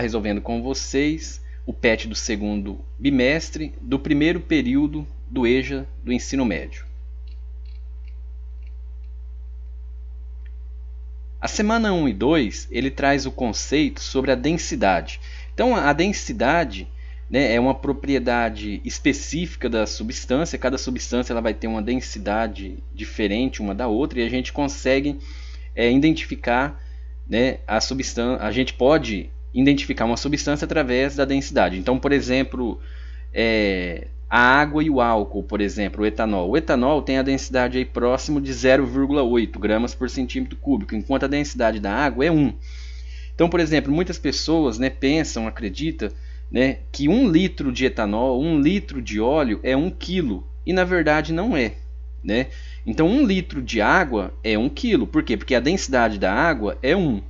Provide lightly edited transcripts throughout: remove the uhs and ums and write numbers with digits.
estar resolvendo com vocês o PET do segundo bimestre do primeiro período do EJA do ensino médio. A semana 1 e 2 ele traz o conceito sobre a densidade. Então a densidade, né, é uma propriedade específica da substância. Cada substância ela vai ter uma densidade diferente uma da outra e a gente consegue identificar, né, a substância. A gente pode identificar uma substância através da densidade. Então, por exemplo, a água e o álcool, por exemplo, o etanol. O etanol tem a densidade aí próximo de 0,8 gramas por centímetro cúbico, enquanto a densidade da água é 1. Então, por exemplo, muitas pessoas, né, pensam, acreditam, né, que 1 litro de etanol, 1 litro de óleo é 1 quilo, e na verdade não é, né? Então 1 litro de água é 1 quilo. Por quê? Porque a densidade da água é 1.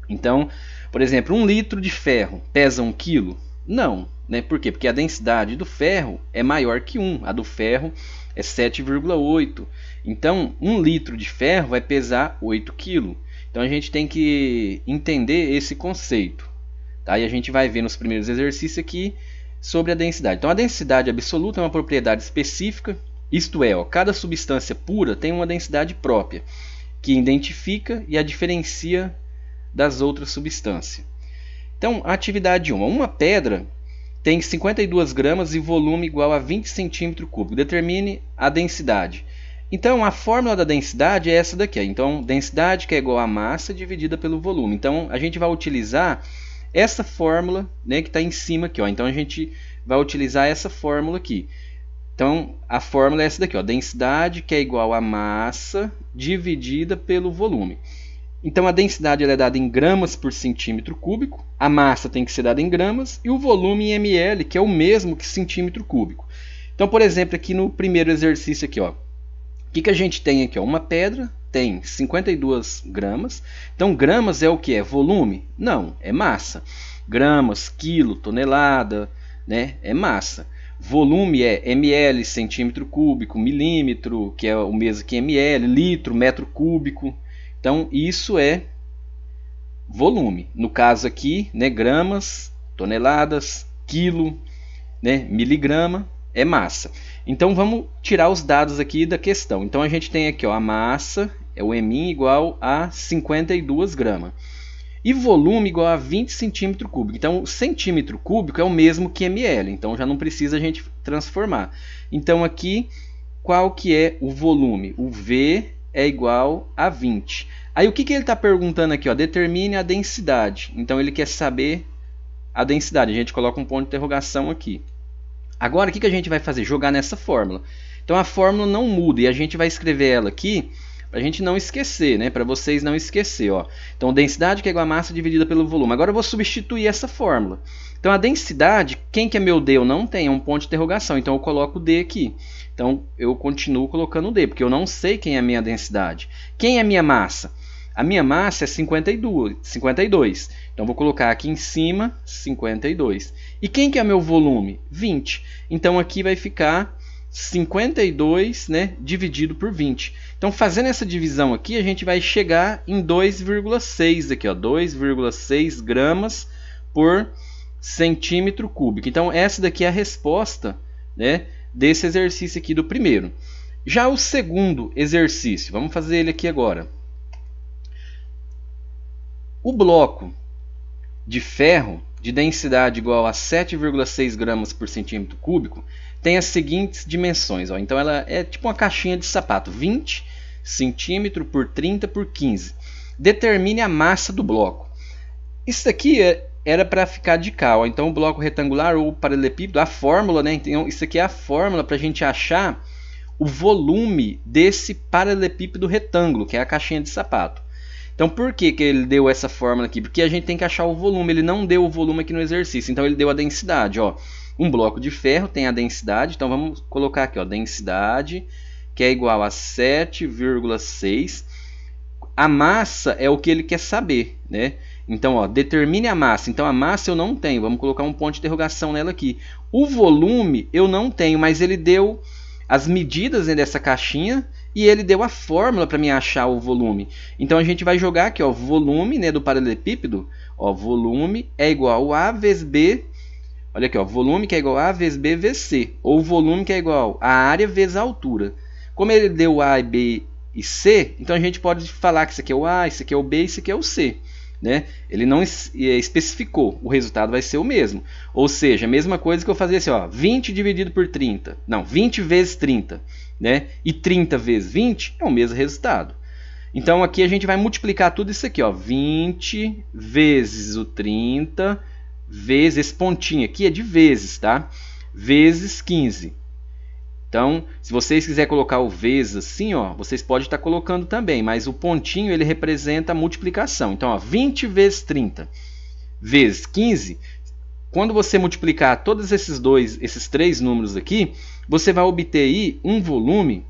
Então, por exemplo, 1 litro de ferro pesa 1 quilo? Não, né? Por quê? Porque a densidade do ferro é maior que 1. A do ferro é 7,8. Então, 1 litro de ferro vai pesar 8 kg. Então, a gente tem que entender esse conceito. Tá? E a gente vai ver nos primeiros exercícios aqui sobre a densidade. Então, a densidade absoluta é uma propriedade específica. Isto é, cada substância pura tem uma densidade própria, que identifica e a diferencia das outras substâncias. Então, a atividade 1. Uma pedra tem 52 gramas e volume igual a 20 centímetros cúbicos. Determine a densidade. Então, a fórmula da densidade é essa daqui. Então, densidade que é igual a massa dividida pelo volume. Então, a gente vai utilizar essa fórmula, né, que está em cima aqui. Ó. Então, a gente vai utilizar essa fórmula aqui. Então, a fórmula é essa daqui. Ó. Densidade que é igual a massa dividida pelo volume. Então, a densidade ela é dada em gramas por centímetro cúbico, a massa tem que ser dada em gramas e o volume em ml, que é o mesmo que centímetro cúbico. Então, por exemplo, aqui no primeiro exercício, aqui, ó, o que a gente tem aqui? Ó? Uma pedra tem 52 gramas. Então, gramas é o que? É volume? Não, é massa. Gramas, quilo, tonelada, né? É massa. Volume é ml, centímetro cúbico, milímetro, que é o mesmo que ml, litro, metro cúbico. Então, isso é volume. No caso aqui, né, gramas, toneladas, quilo, né, miligrama, é massa. Então, vamos tirar os dados aqui da questão. Então, a gente tem aqui, ó, a massa, é o M igual a 52 gramas. E volume igual a 20 centímetros cúbicos. Então, o centímetro cúbico é o mesmo que ml. Então, já não precisa a gente transformar. Então, aqui, qual que é o volume? O V é igual a 20. Aí o que ele está perguntando aqui? Ó? Determine a densidade. Então ele quer saber a densidade. A gente coloca um ponto de interrogação aqui. Agora o que a gente vai fazer? Jogar nessa fórmula. Então a fórmula não muda e a gente vai escrever ela aqui para a gente não esquecer, né? Para vocês não esquecer. Ó. Então densidade que é igual a massa dividida pelo volume. Agora eu vou substituir essa fórmula. Então a densidade, quem que é meu D? Eu não tenho, é um ponto de interrogação. Então eu coloco o D aqui. Então eu continuo colocando o D, porque eu não sei quem é a minha densidade. Quem é a minha massa? A minha massa é 52. Então vou colocar aqui em cima 52. E quem que é meu volume? 20. Então aqui vai ficar 52, né, dividido por 20. Então fazendo essa divisão aqui, a gente vai chegar em 2,6 aqui, ó, 2,6 gramas por centímetro cúbico. Então essa daqui é a resposta, né, desse exercício aqui do primeiro. Já o segundo exercício, vamos fazer ele aqui agora. O bloco de ferro de densidade igual a 7,6 gramas por centímetro cúbico tem as seguintes dimensões. Ó. Então ela é tipo uma caixinha de sapato, 20 centímetros por 30 por 15. Determine a massa do bloco. Isso aqui era para ficar de cá. Ó. Então o bloco retangular ou paralelepípedo, a fórmula, né? Então isso aqui é a fórmula para a gente achar o volume desse paralelepípedo retângulo, que é a caixinha de sapato. Então, por que ele deu essa fórmula aqui? Porque a gente tem que achar o volume. Ele não deu o volume aqui no exercício. Então, ele deu a densidade. Ó. Um bloco de ferro tem a densidade. Então, vamos colocar aqui. Ó, densidade, que é igual a 7,6. A massa é o que ele quer saber, né? Então, ó, determine a massa. Então, a massa eu não tenho. Vamos colocar um ponto de interrogação nela aqui. O volume eu não tenho, mas ele deu as medidas, né, dessa caixinha e ele deu a fórmula para me achar o volume. Então a gente vai jogar aqui, ó, volume, né, do paralelepípedo. Ó, volume é igual a vezes B. Olha aqui, ó, volume que é igual a vezes B vezes C. Ou volume que é igual a área vezes a altura. Como ele deu A, B e C, então a gente pode falar que isso aqui é o A, isso aqui é o B e isso aqui é o C. Né? Ele não especificou, o resultado vai ser o mesmo. Ou seja, a mesma coisa que eu fazia assim, ó, 20 dividido por 30. Não, 20 vezes 30. Né? E 30 vezes 20 é o mesmo resultado. Então aqui a gente vai multiplicar tudo isso aqui, ó, 20 vezes o 30 vezes, esse pontinho aqui é de vezes, tá? Vezes 15. Então, se vocês quiserem colocar o vezes assim, ó, vocês podem estar colocando também, mas o pontinho ele representa a multiplicação. Então, ó, 20 vezes 30 vezes 15, quando você multiplicar todos esses três números aqui, você vai obter aí um volume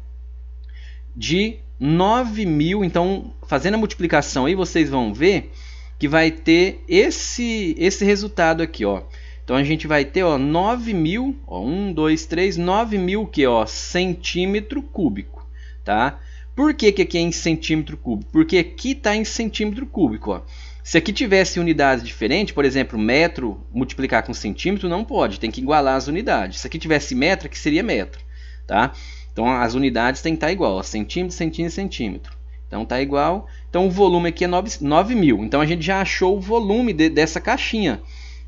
de 9.000. Então, fazendo a multiplicação aí, vocês vão ver que vai ter esse resultado aqui, ó. Então a gente vai ter, ó, 9.000, ó, 1, 2, 3, 9.000 que, ó, centímetro cúbico, tá? Por que que aqui é em centímetro cúbico? Porque aqui está em centímetro cúbico, ó. Se aqui tivesse unidades diferentes, por exemplo, metro multiplicar com centímetro, não pode, tem que igualar as unidades. Se aqui tivesse metro, aqui seria metro, tá? Então as unidades tem que estar igual, ó, centímetro, centímetro, centímetro. Então tá igual. Então o volume aqui é 9.000. Então a gente já achou o volume dessa caixinha.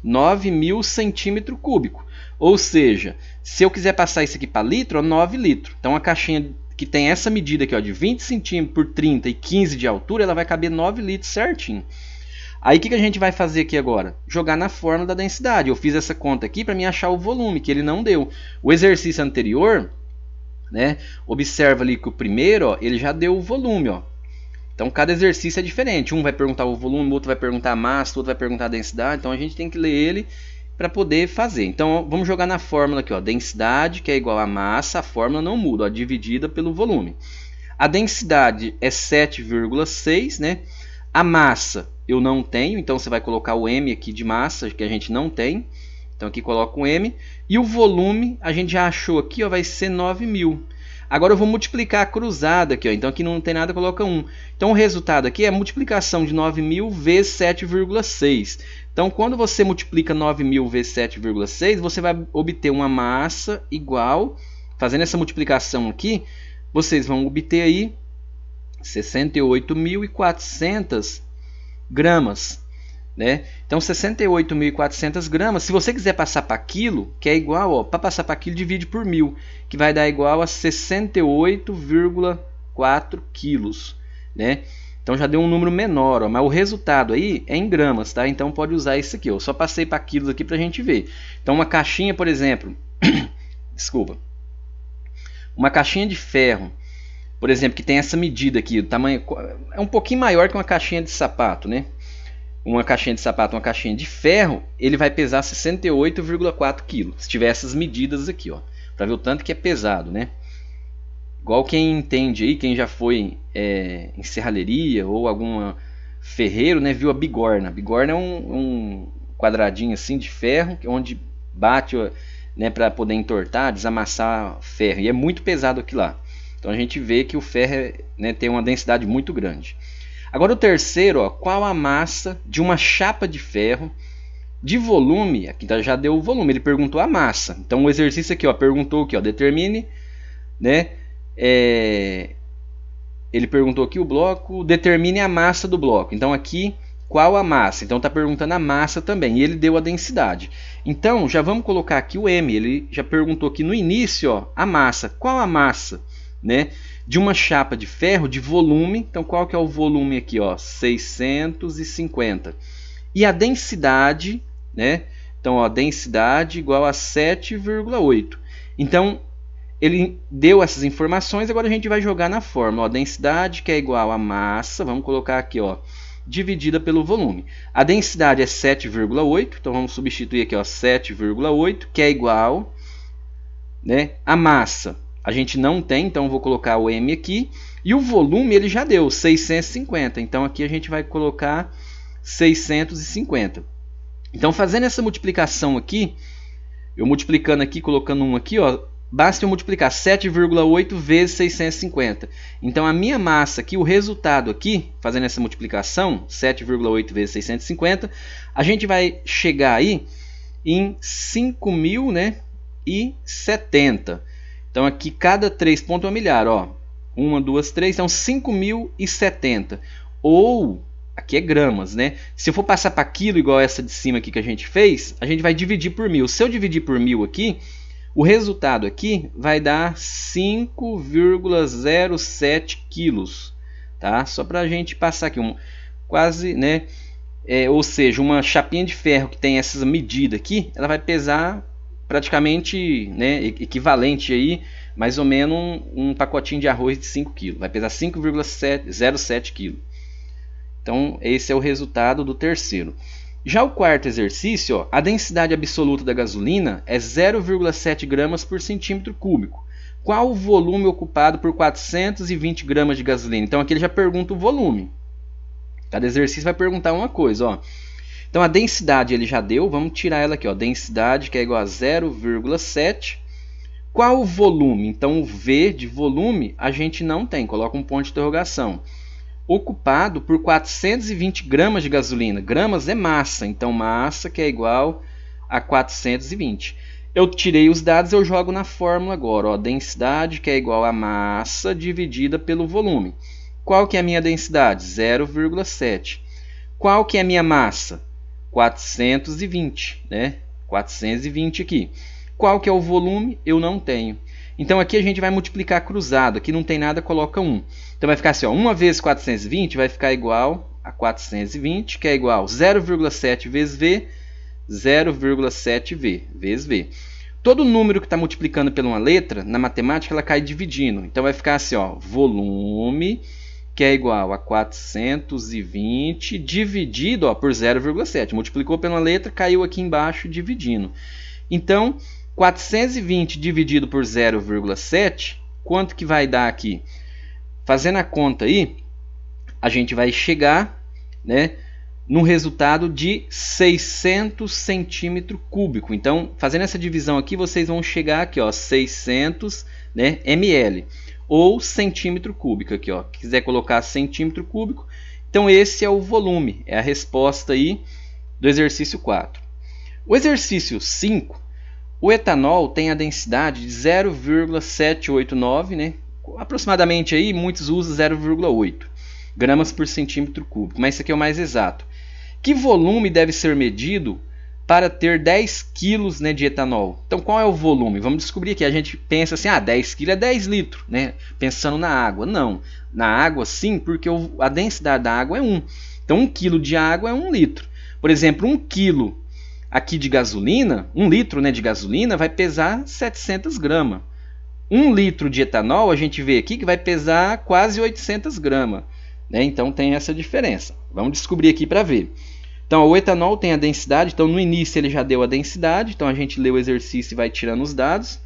9.000 centímetro cúbico. Ou seja, se eu quiser passar isso aqui para litro, ó, 9 litros. Então a caixinha que tem essa medida aqui, ó, de 20 centímetros por 30 e 15 de altura, ela vai caber 9 litros certinho. Aí o que a gente vai fazer aqui agora? Jogar na fórmula da densidade. Eu fiz essa conta aqui para me achar o volume, que ele não deu. O exercício anterior, né, observa ali que o primeiro, ó, ele já deu o volume, ó. Então cada exercício é diferente, um vai perguntar o volume, o outro vai perguntar a massa, o outro vai perguntar a densidade, então a gente tem que ler ele para poder fazer. Então vamos jogar na fórmula aqui, ó, densidade que é igual a massa, a fórmula não muda, ó, dividida pelo volume. A densidade é 7,6, né? A massa eu não tenho, então você vai colocar o M aqui de massa, que a gente não tem. Então aqui coloca o M. E o volume, a gente já achou aqui, ó, vai ser 9.000. Agora eu vou multiplicar a cruzada aqui, ó. Então aqui não tem nada, coloca 1. Então o resultado aqui é a multiplicação de 9.000 vezes 7,6. Então quando você multiplica 9.000 vezes 7,6, você vai obter uma massa igual, fazendo essa multiplicação aqui, vocês vão obter aí 68.400 gramas. Né? Então 68.400 gramas, se você quiser passar para quilo, que é igual, para passar para quilo divide por 1000, que vai dar igual a 68,4 quilos, né? Então já deu um número menor, ó, mas o resultado aí é em gramas, tá? Então pode usar isso aqui, eu só passei para quilos aqui para a gente ver. Então uma caixinha, por exemplo, desculpa, uma caixinha de ferro, por exemplo, que tem essa medida aqui, o tamanho é um pouquinho maior que uma caixinha de sapato, né? Uma caixinha de sapato, uma caixinha de ferro, ele vai pesar 68,4 kg. Se tiver essas medidas aqui, ó, para ver o tanto que é pesado, né? Igual quem entende aí, quem já foi em serralheria ou alguma ferreiro, né, viu a bigorna. A bigorna é um quadradinho assim de ferro, onde bate, né, para poder entortar, desamassar ferro. E é muito pesado aqui lá. Então a gente vê que o ferro, né, tem uma densidade muito grande. Agora o terceiro, ó, qual a massa de uma chapa de ferro de volume? Aqui já deu o volume, ele perguntou a massa. Então o exercício aqui, ó, perguntou aqui, ó, determine, né? Ele perguntou aqui o bloco, determine a massa do bloco. Então aqui, qual a massa? Então está perguntando a massa também, e ele deu a densidade. Então já vamos colocar aqui o M, ele já perguntou aqui no início, ó, a massa. Qual a massa, né, de uma chapa de ferro de volume? Então qual que é o volume aqui, ó? 650. E a densidade, né? Então, ó, densidade igual a 7,8. Então ele deu essas informações, agora a gente vai jogar na fórmula, ó, densidade que é igual a massa, vamos colocar aqui, ó, dividida pelo volume. A densidade é 7,8, então vamos substituir aqui, ó, 7,8, que é igual, né, a massa. A gente não tem, então eu vou colocar o M aqui. E o volume ele já deu, 650. Então aqui a gente vai colocar 650. Então fazendo essa multiplicação aqui, eu multiplicando aqui, colocando um aqui, ó, basta eu multiplicar 7,8 vezes 650. Então a minha massa aqui, o resultado aqui, fazendo essa multiplicação, 7,8 vezes 650, a gente vai chegar aí em 5.000, né, e 70. Então aqui cada 3 pontos é um milhar, ó. 1, 2, 3, então 5.070. Ou, aqui é gramas, né? Se eu for passar para quilo igual essa de cima aqui que a gente fez, a gente vai dividir por 1.000. Se eu dividir por 1.000 aqui, o resultado aqui vai dar 5,07 quilos, tá? Só para a gente passar aqui, quase, né? Ou seja, uma chapinha de ferro que tem essa medida aqui, ela vai pesar praticamente, né, equivalente aí, mais ou menos um pacotinho de arroz de 5 kg. Vai pesar 5,07 kg. Então, esse é o resultado do terceiro. Já o quarto exercício, ó, a densidade absoluta da gasolina é 0,7 gramas por centímetro cúbico. Qual o volume ocupado por 420 gramas de gasolina? Então, aqui ele já pergunta o volume. Cada exercício vai perguntar uma coisa, ó. Então, a densidade ele já deu, vamos tirar ela aqui, ó. Densidade que é igual a 0,7. Qual o volume? Então, o V de volume a gente não tem, coloca um ponto de interrogação. Ocupado por 420 gramas de gasolina. Gramas é massa, então massa que é igual a 420. Eu tirei os dados, eu jogo na fórmula agora, ó. Densidade que é igual a massa dividida pelo volume. Qual que é a minha densidade? 0,7. Qual que é a minha massa? 420, né? 420 aqui. Qual que é o volume? Eu não tenho. Então aqui a gente vai multiplicar cruzado. Aqui não tem nada, coloca 1. Então vai ficar assim, ó, 1 vezes 420 vai ficar igual a 420, que é igual a 0,7 vezes V, 0,7V, vezes V. Todo número que está multiplicando por uma letra, na matemática, ela cai dividindo. Então vai ficar assim, ó, volume, que é igual a 420 dividido, ó, por 0,7. Multiplicou pela letra, caiu aqui embaixo dividindo. Então, 420 dividido por 0,7, quanto que vai dar aqui? Fazendo a conta aí, a gente vai chegar, né, no resultado de 600 centímetro cúbico. Então, fazendo essa divisão aqui, vocês vão chegar aqui, ó, 600, né, ml. Ou centímetro cúbico aqui, ó. Quiser colocar centímetro cúbico. Então, esse é o volume. É a resposta aí do exercício 4. O exercício 5, o etanol tem a densidade de 0,789, né? Aproximadamente aí, muitos usam 0,8 gramas por centímetro cúbico, mas esse aqui é o mais exato. Que volume deve ser medido para ter 10 quilos, né, de etanol? Então, qual é o volume? Vamos descobrir aqui. A gente pensa assim, 10 quilos é 10 litros, né? Pensando na água. Não, na água sim, porque a densidade da água é 1. Então, 1 quilo de água é 1 litro. Por exemplo, 1 quilo aqui de gasolina, 1 litro, né, de gasolina vai pesar 700 gramas. 1 litro de etanol, a gente vê aqui que vai pesar quase 800 gramas. Né? Então tem essa diferença. Vamos descobrir aqui para ver. Então o etanol tem a densidade, então no início ele já deu a densidade, então a gente lê o exercício e vai tirando os dados.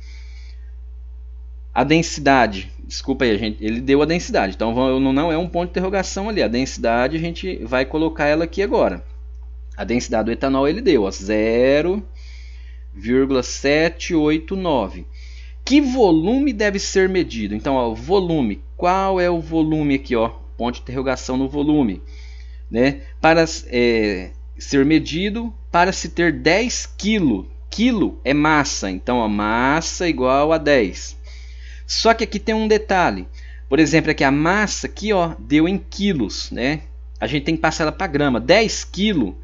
A densidade, desculpa aí, ele deu a densidade, então não é um ponto de interrogação ali. A densidade a gente vai colocar ela aqui agora. A densidade do etanol ele deu, 0,789. Que volume deve ser medido? Então, ó, o volume, qual é o volume aqui? Ó, ponto de interrogação no volume. Né? Para ser medido, para se ter 10 kg. Quilo é massa, então a massa igual a 10. Só que aqui tem um detalhe. Por exemplo, aqui a massa aqui, ó, deu em quilos. Né? A gente tem que passar ela para grama. 10 kg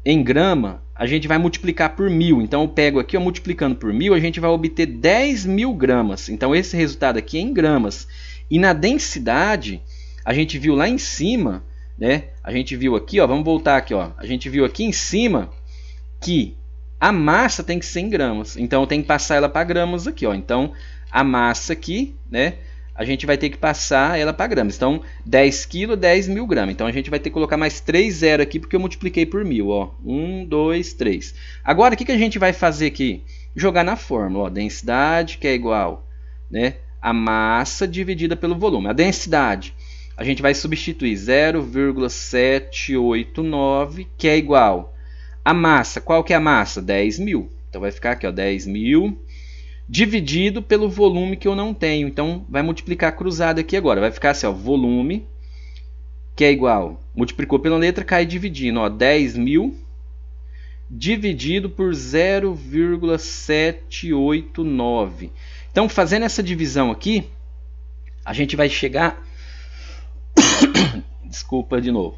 em grama, a gente vai multiplicar por 1000. Então eu pego aqui, ó, multiplicando por 1000, a gente vai obter 10.000 gramas. Então esse resultado aqui é em gramas. E na densidade, a gente viu lá em cima, né? A gente viu aqui, ó, vamos voltar aqui, ó. A gente viu aqui em cima que a massa tem que ser em gramas. Então eu tenho que passar ela para gramas aqui, ó. Então a massa aqui, né? A gente vai ter que passar ela para gramas. Então, 10 kg, 10.000 gramas. Então, a gente vai ter que colocar mais 3 zero aqui, porque eu multipliquei por 1000. Ó. 1, 2, 3. Agora, o que a gente vai fazer aqui? Jogar na fórmula. Ó. Densidade, que é igual, né, a massa dividida pelo volume. A densidade, a gente vai substituir 0,789, que é igual a massa. Qual que é a massa? 10.000. Então, vai ficar aqui, ó, 10.000 dividido pelo volume que eu não tenho. Então vai multiplicar cruzado aqui agora. Vai ficar assim, ó, volume, que é igual, multiplicou pela letra, cai dividindo, ó, 10.000 dividido por 0,789. Então, fazendo essa divisão aqui, a gente vai chegar... Desculpa de novo.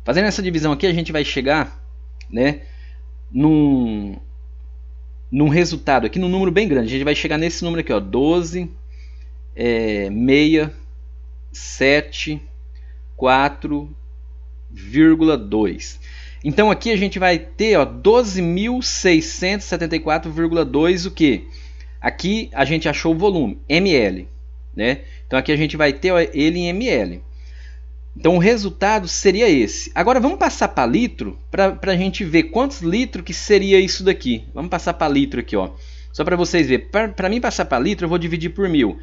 Fazendo essa divisão aqui, a gente vai chegar, né, num resultado aqui, num número bem grande. A gente vai chegar nesse número aqui, ó, 12.674,2. Então aqui a gente vai ter 12.674,2 o que? Aqui a gente achou o volume, ml, né? Então aqui a gente vai ter ele em ml. Então o resultado seria esse. Agora vamos passar para litro para a gente ver quantos litros que seria isso daqui. Vamos passar para litro aqui, ó. Só para vocês verem. Para mim passar para litro eu vou dividir por 1000.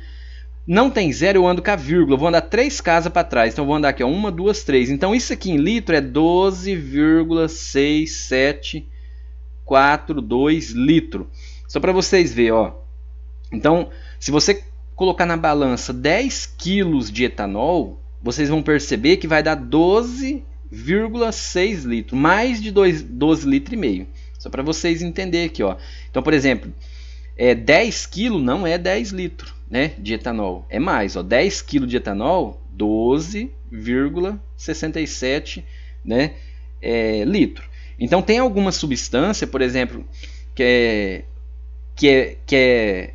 Não tem zero, eu ando com a vírgula. Eu vou andar 3 casas para trás. Então eu vou andar aqui, ó, 1, 2, 3. Então isso aqui em litro é 12,674,2 litro. Só para vocês verem, ó. Então, se você colocar na balança 10 quilos de etanol, vocês vão perceber que vai dar 12,6 litros, mais de 12 litros e meio. Só para vocês entenderem aqui, ó. Então, por exemplo, 10 quilos não é 10 litros, né, de etanol. É mais, ó, 10 quilos de etanol, 12,67, né, litro. Então, tem alguma substância, por exemplo, que é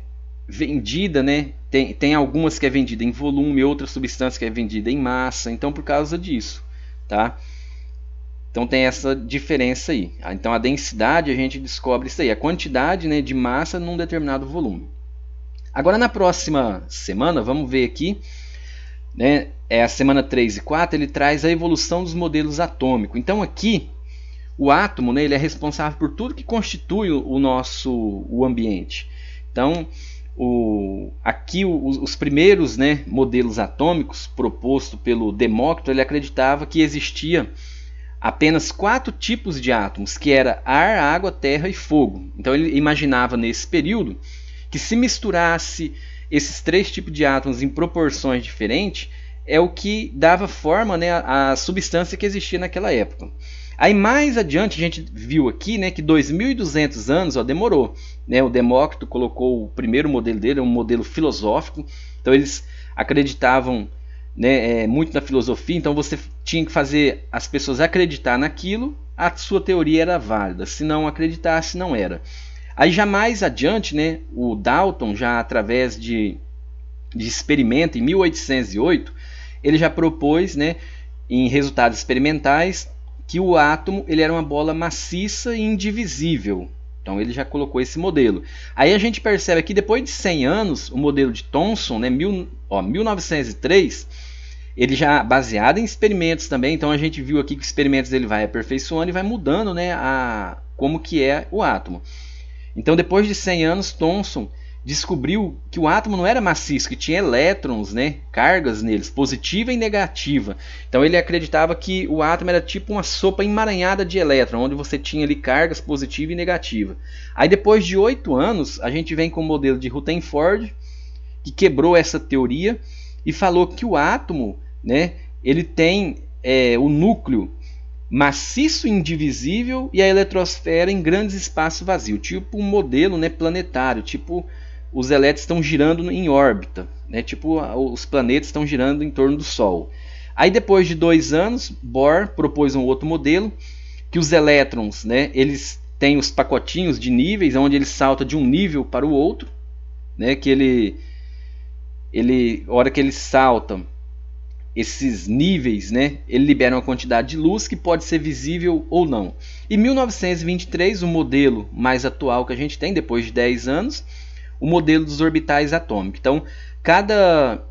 vendida, né? Tem algumas que é vendida em volume, outras substâncias que é vendida em massa. Então, por causa disso, tá? Então tem essa diferença aí. Então a densidade a gente descobre isso aí, a quantidade, né, de massa num determinado volume. Agora na próxima semana, vamos ver aqui, né, a semana 3 e 4, ele traz a evolução dos modelos atômicos. Então aqui o átomo, né, ele é responsável por tudo que constitui o ambiente. Então aqui os primeiros, né, modelos atômicos propostos pelo Demócrito, ele acreditava que existia apenas 4 tipos de átomos, que era ar, água, terra e fogo. Então ele imaginava nesse período que se misturasse esses 3 tipos de átomos em proporções diferentes, é o que dava forma, né, à substância que existia naquela época. Aí mais adiante a gente viu aqui, né, que 2.200 anos, ó, demorou, né? O Demócrito colocou o primeiro modelo dele, um modelo filosófico. Então eles acreditavam, né, muito na filosofia. Então você tinha que fazer as pessoas acreditar naquilo, a sua teoria era válida. Se não acreditasse, não era. Aí já mais adiante, né, o Dalton, já através de experimento, em 1808, ele já propôs, né, em resultados experimentais, que o átomo ele era uma bola maciça e indivisível. Então ele já colocou esse modelo. Aí a gente percebe aqui, depois de 100 anos, o modelo de Thomson, né, 1903, ele já baseado em experimentos também. Então a gente viu aqui que os experimentos ele vai aperfeiçoando e vai mudando, né, como que é o átomo. Então depois de 100 anos, Thomson descobriu que o átomo não era maciço, que tinha elétrons, né, cargas neles, positiva e negativa. Então ele acreditava que o átomo era tipo uma sopa emaranhada de elétrons, onde você tinha ali cargas positiva e negativa. Aí depois de 8 anos, a gente vem com o modelo de Rutherford, que quebrou essa teoria e falou que o átomo, né, ele tem o núcleo maciço e indivisível e a eletrosfera em grandes espaços vazios, tipo um modelo, né, planetário, tipo os elétrons estão girando em órbita, né? Tipo os planetas estão girando em torno do Sol. Aí depois de 2 anos, Bohr propôs um outro modelo, que os elétrons, né, eles têm os pacotinhos de níveis, onde eles saltam de um nível para o outro, né, que a hora que eles saltam, esses níveis, né, ele libera uma quantidade de luz que pode ser visível ou não. Em 1923, o modelo mais atual que a gente tem, depois de 10 anos, o modelo dos orbitais atômicos. Então, cada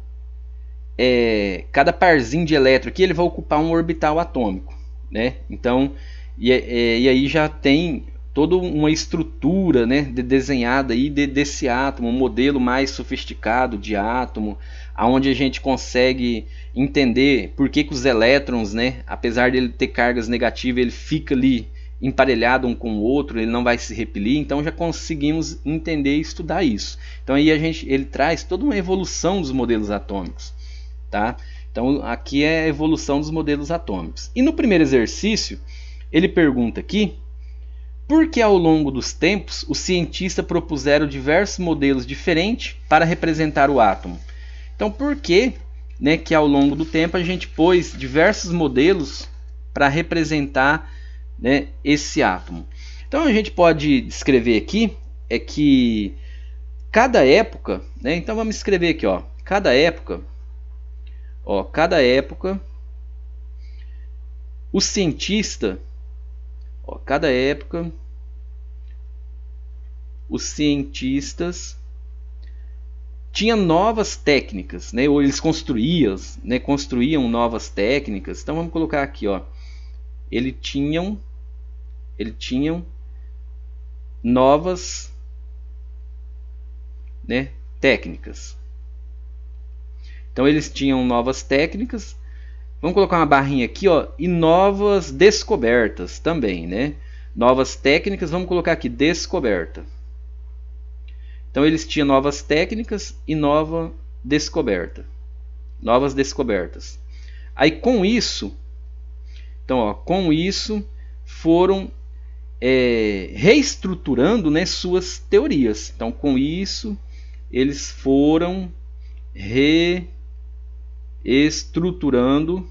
parzinho de elétron aqui ele vai ocupar um orbital atômico, né? Então, e aí já tem toda uma estrutura, né, desenhada aí desse átomo, um modelo mais sofisticado de átomo, aonde a gente consegue entender por que os elétrons, né, apesar de ele ter cargas negativas, ele fica ali emparelhado um com o outro, ele não vai se repelir, então já conseguimos entender e estudar isso. Então aí ele traz toda uma evolução dos modelos atômicos, tá? Então aqui é a evolução dos modelos atômicos. E no primeiro exercício, ele pergunta aqui: por que ao longo dos tempos os cientistas propuseram diversos modelos diferentes para representar o átomo? Então por que, né, que ao longo do tempo a gente pôs diversos modelos para representar, né, esse átomo? Então a gente pode descrever aqui que cada época, né, então vamos escrever aqui, ó, cada época o cientista, cada época os cientistas tinham novas técnicas, né, ou eles construíam novas técnicas. Então vamos colocar aqui, ó, eles tinham novas, né, técnicas. Então eles tinham novas técnicas. Vamos colocar uma barrinha aqui, ó, e novas descobertas também, né? Novas técnicas, vamos colocar aqui descoberta. Então eles tinham novas técnicas e novas descobertas. Aí com isso, então, ó, com isso foram reestruturando, né, suas teorias. Então com isso eles foram reestruturando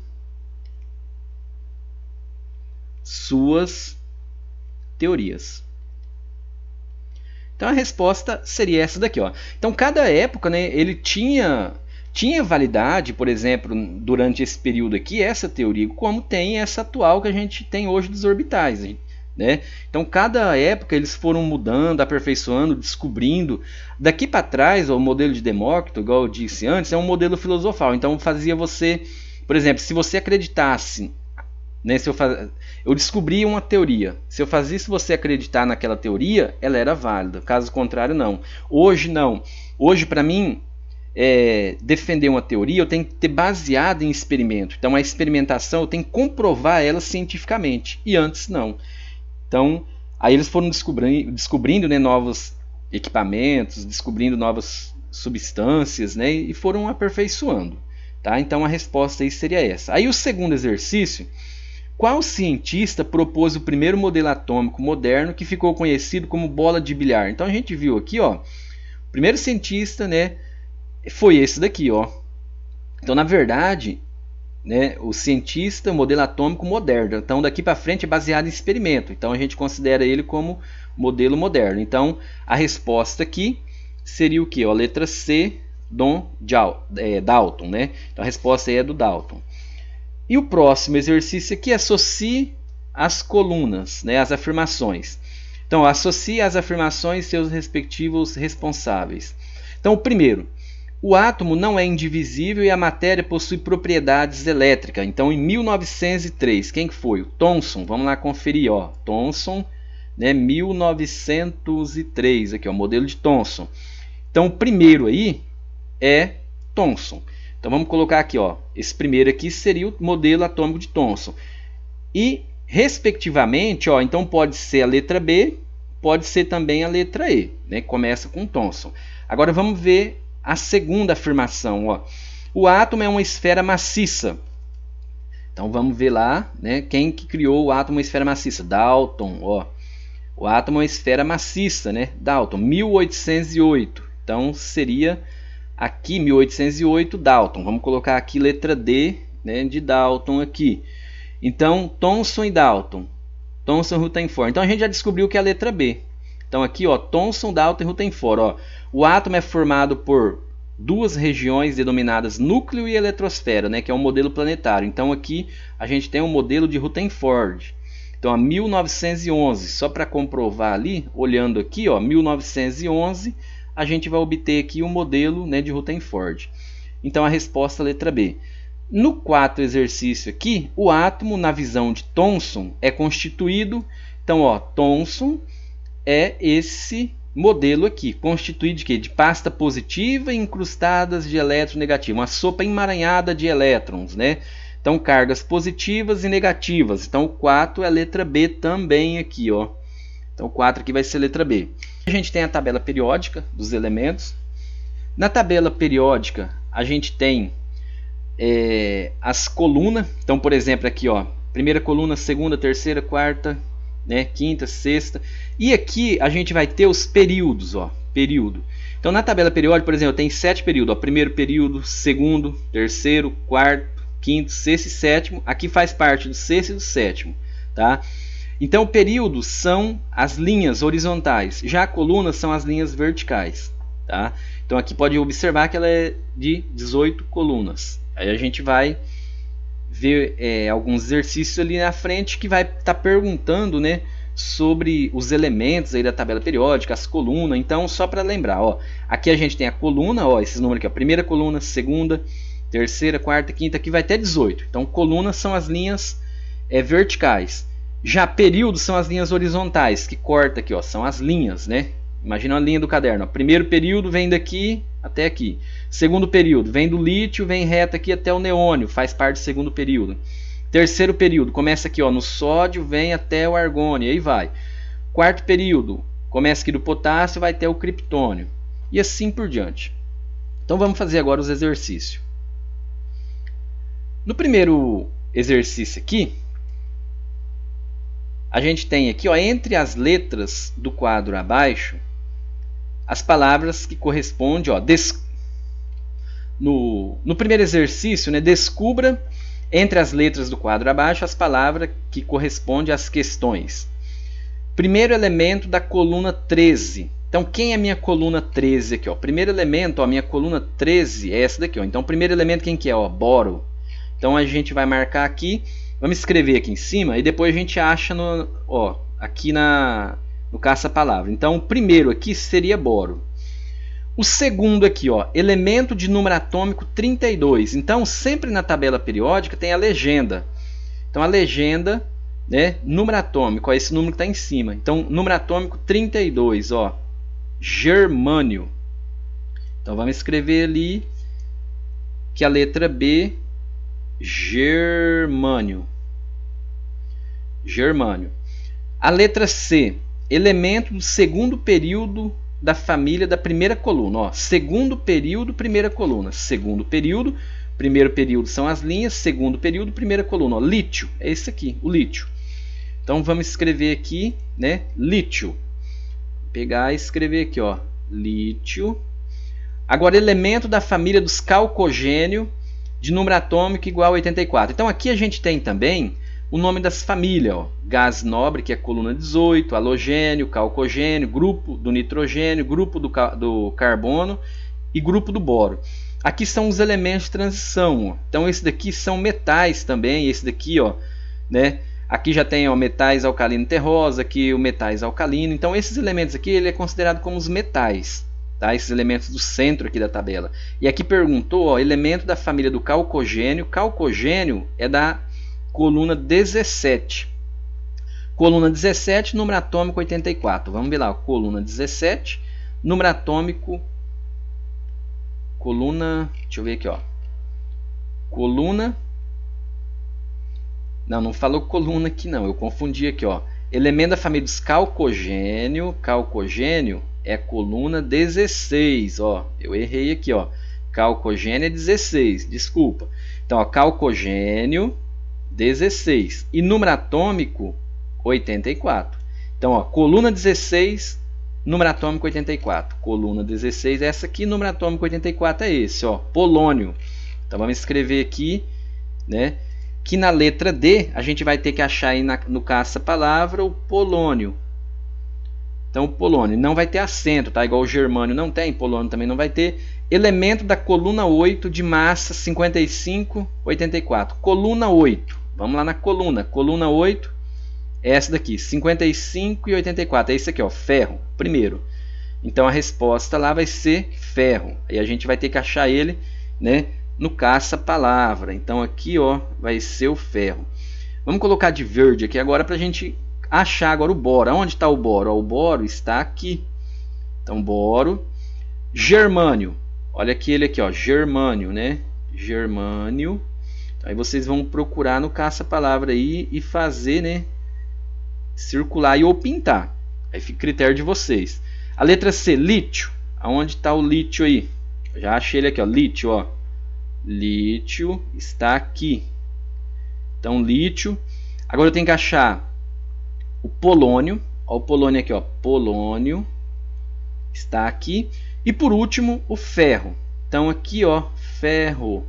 suas teorias. Então a resposta seria essa daqui, ó. Então cada época, né, ele tinha validade, por exemplo, durante esse período aqui, essa teoria, como tem essa atual que a gente tem hoje dos orbitais, né? Então cada época eles foram mudando, aperfeiçoando, descobrindo. Daqui para trás, ó, o modelo de Demócrito, igual eu disse antes, é um modelo filosofal. Então fazia você, por exemplo, se você acreditasse, né, eu descobri uma teoria, se eu fazia você acreditar naquela teoria, ela era válida, caso contrário não. Hoje não. Hoje, para mim, defender uma teoria eu tenho que ter baseado em experimento. Então a experimentação eu tenho que comprovar ela cientificamente, e antes não. Então aí eles foram descobrindo, né, novos equipamentos, descobrindo novas substâncias, né, e foram aperfeiçoando, tá? Então a resposta aí seria essa. Aí o segundo exercício: qual cientista propôs o primeiro modelo atômico moderno que ficou conhecido como bola de bilhar? Então a gente viu aqui, ó, o primeiro cientista, né, foi esse daqui, ó. Então na verdade, né, o cientista, modelo atômico moderno. Então daqui para frente é baseado em experimento. Então a gente considera ele como modelo moderno. Então a resposta aqui seria o que? A letra C, Dalton, né? Então a resposta aí é do Dalton. E o próximo exercício aqui: associe as colunas, né, as afirmações. Então associe as afirmações seus respectivos responsáveis. Então o primeiro: o átomo não é indivisível e a matéria possui propriedades elétricas. Então, em 1903, quem que foi? O Thomson. Vamos lá conferir, ó. Thomson, né, 1903, aqui, ó, modelo de Thomson. Então, o primeiro aí é Thomson. Então, vamos colocar aqui, ó. Esse primeiro aqui seria o modelo atômico de Thomson. E, respectivamente, ó, então pode ser a letra B, pode ser também a letra E, né? Começa com Thomson. Agora, vamos ver a segunda afirmação, ó. O átomo é uma esfera maciça. Então vamos ver lá, né, quem que criou o átomo, uma esfera maciça? Dalton, ó. O átomo é uma esfera maciça, né? Dalton, 1808. Então seria aqui 1808, Dalton. Vamos colocar aqui letra D, né, de Dalton aqui. Então Thomson e Dalton. Thomson e Rutherford. Então a gente já descobriu que é a letra B. Então aqui, ó, Thomson, Dalton e Rutherford, ó. O átomo é formado por duas regiões denominadas núcleo e eletrosfera, né, que é um modelo planetário. Então aqui a gente tem um modelo de Rutherford. Então, a 1911, só para comprovar ali, olhando aqui, ó, 1911, a gente vai obter aqui um modelo, né, de Rutherford. Então a resposta é a letra B. No quarto exercício aqui, o átomo, na visão de Thomson, é constituído. Então, ó, Thomson é esse modelo aqui, constituído de quê? De pasta positiva e incrustadas de elétrons negativos, uma sopa emaranhada de elétrons, né? Então, cargas positivas e negativas. Então, o 4 é a letra B também aqui, ó. Então, o 4 aqui vai ser a letra B. A gente tem a tabela periódica dos elementos. Na tabela periódica, a gente tem as colunas. Então, por exemplo, aqui, ó, primeira coluna, segunda, terceira, quarta, né, quinta, sexta. E aqui a gente vai ter os períodos, ó, período. Então, na tabela periódica, por exemplo, tem 7 períodos, ó, primeiro período, segundo, terceiro, quarto, quinto, sexto e sétimo. Aqui faz parte do sexto e do sétimo, tá? Então, períodos são as linhas horizontais, já a coluna são as linhas verticais, tá? Então, aqui pode observar que ela é de 18 colunas. Aí a gente vai ver alguns exercícios ali na frente que vai estar perguntando, né, sobre os elementos aí da tabela periódica, as colunas. Então, só para lembrar, ó, aqui a gente tem a coluna, ó, esses números aqui, ó, primeira coluna, segunda, terceira, quarta, quinta, aqui vai até 18. Então, colunas são as linhas verticais. Já períodos são as linhas horizontais, que corta aqui, ó, são as linhas, né? Imagina a linha do caderno, ó. Primeiro período vem daqui até aqui. Segundo período vem do lítio, vem reto aqui até o neônio, faz parte do segundo período. Terceiro período começa aqui, ó, no sódio, vem até o argônio, e aí vai. Quarto período começa aqui do potássio, vai até o criptônio. E assim por diante. Então vamos fazer agora os exercícios. No primeiro exercício aqui, a gente tem aqui, ó, entre as letras do quadro abaixo, as palavras que correspondem, ó, no primeiro exercício, né, descubra entre as letras do quadro abaixo as palavras que correspondem às questões. Primeiro elemento da coluna 13. Então, quem é a minha coluna 13 aqui, ó? Primeiro elemento, ó, a minha coluna 13 é essa daqui, ó. Então, o primeiro elemento quem que é, ó? Boro. Então, a gente vai marcar aqui, vamos escrever aqui em cima e depois a gente acha aqui no caça-palavra. Então, o primeiro aqui seria boro. O segundo aqui, ó, elemento de número atômico 32. Então, sempre na tabela periódica tem a legenda. Então, a legenda, né, número atômico, ó, esse número que está em cima. Então, número atômico 32, ó, germânio. Então, vamos escrever ali que a letra B, germânio. Germânio. A letra C, elemento do segundo período da família da primeira coluna, ó, segundo período, primeira coluna, segundo período, primeiro período são as linhas, segundo período, primeira coluna, ó, lítio, é esse aqui, o lítio. Então vamos escrever aqui, né, lítio. Pegar e escrever aqui, ó, lítio. Agora, elemento da família dos calcogênio de número atômico igual a 84. Então aqui a gente tem também o nome das famílias, ó, gás nobre, que é a coluna 18, halogênio, calcogênio, grupo do nitrogênio, grupo do carbono e grupo do boro. Aqui são os elementos de transição, ó. Então esses daqui são metais também, esse daqui, ó, né? Aqui já tem, ó, metais alcalino terrosa, aqui o metais alcalino. Então esses elementos aqui ele é considerado como os metais, tá? Esses elementos do centro aqui da tabela. E aqui perguntou, ó, elemento da família do calcogênio. Calcogênio é da coluna 17. Coluna 17, número atômico 84. Vamos ver lá, coluna 17, número atômico, coluna, deixa eu ver aqui, ó. Coluna, não falou coluna aqui não, eu confundi aqui, ó. Elemento da família dos calcogênio, calcogênio é coluna 16, ó. Eu errei aqui, ó. Calcogênio é 16, desculpa. Então, ó, calcogênio 16 e número atômico 84. Então, ó, coluna 16, número atômico 84. Coluna 16 é essa aqui, número atômico 84 é esse, ó, polônio. Então vamos escrever aqui, né, que na letra D a gente vai ter que achar aí no caça-palavra o polônio. Então, o polônio não vai ter acento, tá? Igual o germânio não tem, polônio também não vai ter. Elemento da coluna 8 de massa 55, 84. Coluna 8. Vamos lá na coluna. Coluna 8 é essa daqui, 55 e 84. É isso aqui, ó, ferro, primeiro. Então, a resposta lá vai ser ferro. Aí a gente vai ter que achar ele, né, no caça-palavra. Então, aqui, ó, vai ser o ferro. Vamos colocar de verde aqui agora para a gente achar agora o boro. Onde está o boro? Ó, o boro está aqui. Então, boro. Germânio. Olha aqui ele aqui, ó, germânio, né? Germânio. Aí vocês vão procurar no caça-palavra aí e fazer, né, circular e ou pintar. Aí fica critério de vocês. A letra C, lítio. Aonde está o lítio aí? Eu já achei ele aqui, ó, lítio, ó. Lítio está aqui. Então, lítio. Agora eu tenho que achar o polônio. Ó, o polônio aqui, ó. Polônio está aqui. E por último, o ferro. Então, aqui, ó, ferro.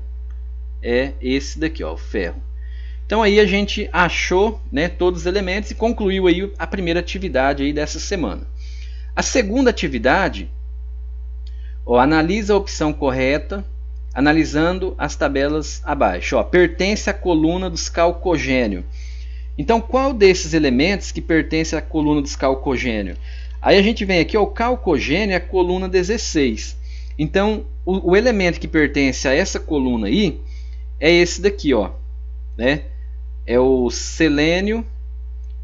É esse daqui, ó, o ferro. Então, aí a gente achou, né, todos os elementos e concluiu aí a primeira atividade aí dessa semana. A segunda atividade, ó, analisa a opção correta, analisando as tabelas abaixo. Ó, pertence à coluna dos calcogênios. Então, qual desses elementos que pertence à coluna dos calcogênios? Aí a gente vem aqui, ó, o calcogênio é a coluna 16. Então, o elemento que pertence a essa coluna aí é esse daqui, ó, né? É o selênio